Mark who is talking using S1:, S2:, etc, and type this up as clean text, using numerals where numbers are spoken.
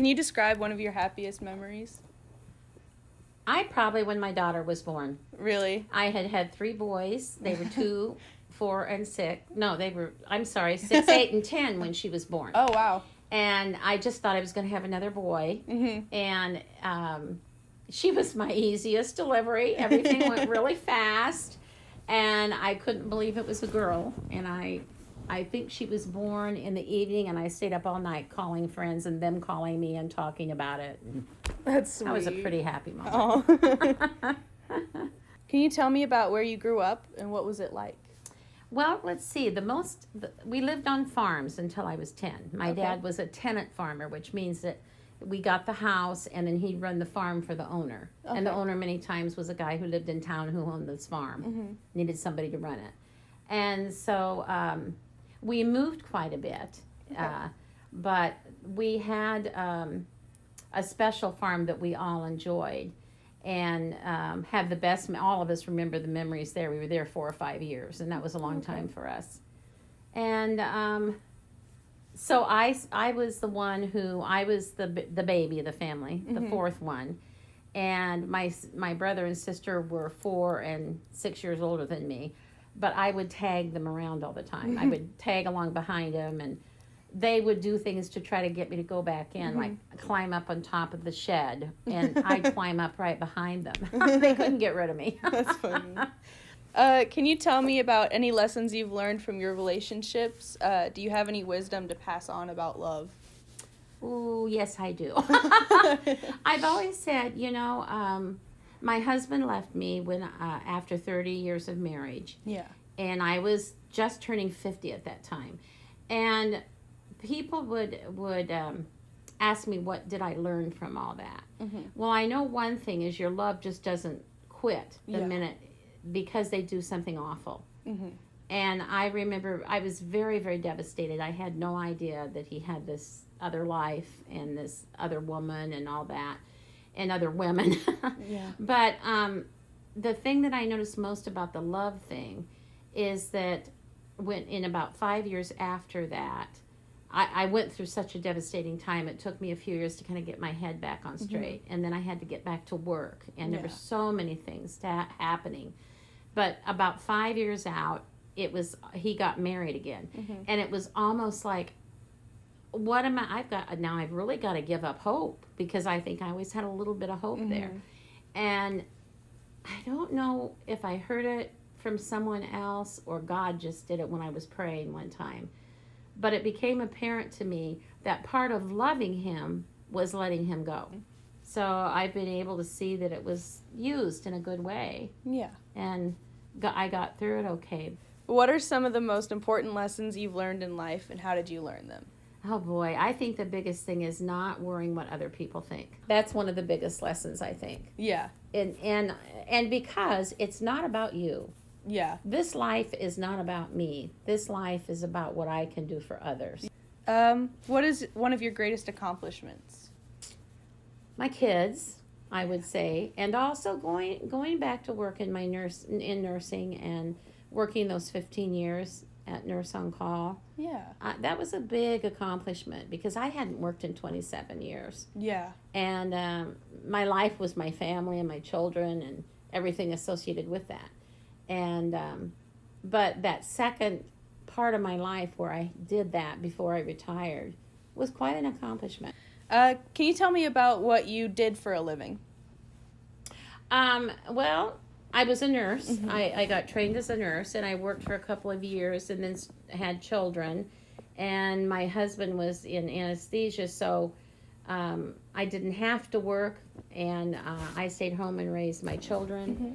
S1: Can you describe one of your happiest memories?
S2: When my daughter was born.
S1: Really?
S2: I had 3 boys. They were 2, 4, and 6. No, 6, 8, and 10 when she was born.
S1: Oh, wow.
S2: And I just thought I was going to have another boy.
S1: Mm-hmm.
S2: And she was my easiest delivery. Everything went really fast. And I couldn't believe it was a girl. And I think she was born in the evening, and I stayed up all night calling friends and them calling me and talking about it.
S1: That's sweet.
S2: That was a pretty happy moment.
S1: Oh. Can you tell me about where you grew up and what was it like?
S2: Well, let's see. We lived on farms until I was 10. My dad was a tenant farmer, which means that we got the house and then he'd run the farm for the owner. Okay. And the owner many times was a guy who lived in town who owned this farm. Mm-hmm. Needed somebody to run it. And so we moved quite a bit. Okay. But we had a special farm that we all enjoyed and have the best. All of us remember the memories there. We were there 4 or 5 years, and that was a long time for us. And so I was the one I was the baby of the family, the fourth one, and my brother and sister were 4 and 6 years older than me, but I would tag them around all the time. I would tag along behind them, and they would do things to try to get me to go back in, like climb up on top of the shed, and I'd climb up right behind them. They couldn't get rid of me.
S1: That's funny. Can you tell me about any lessons you've learned from your relationships? Do you have any wisdom to pass on about love?
S2: Oh, yes, I do. I've always said, my husband left me when after 30 years of marriage.
S1: Yeah.
S2: And I was just turning 50 at that time. And people would ask me, what did I learn from all that? Mm-hmm. Well, I know one thing is your love just doesn't quit the minute, because they do something awful. Mm-hmm. And I remember I was very, very devastated. I had no idea that he had this other life and this other woman and all that, and other women. Yeah. But the thing that I noticed most about the love thing is that in about 5 years after that, I went through such a devastating time. It took me a few years to kind of get my head back on straight. Mm-hmm. And then I had to get back to work. And there were so many things happening. But about 5 years out, he got married again. Mm-hmm. And it was almost like, I've really got to give up hope, because I think I always had a little bit of hope there. And I don't know if I heard it from someone else or God just did it when I was praying one time. But it became apparent to me that part of loving him was letting him go. So I've been able to see that it was used in a good way. Yeah. And I got through it okay.
S1: What are some of the most important lessons you've learned in life, and how did you learn them?
S2: Oh boy, I think the biggest thing is not worrying what other people think. That's one of the biggest lessons, I think. Yeah. And because it's not about you. Yeah. This life is not about me. This life is about what I can do for others.
S1: What is one of your greatest accomplishments?
S2: My kids, I would say, and also going back to work in nursing and working those 15 years at Nurse on Call. Yeah. That was a big accomplishment, because I hadn't worked in 27 years. Yeah. And my life was my family and my children and everything associated with that. And but that second part of my life where I did that before I retired was quite an accomplishment.
S1: Can you tell me about what you did for a living?
S2: Well, I was a nurse. Mm-hmm. I got trained as a nurse, and I worked for a couple of years and then had children. And my husband was in anesthesia, so I didn't have to work, and I stayed home and raised my children. Mm-hmm.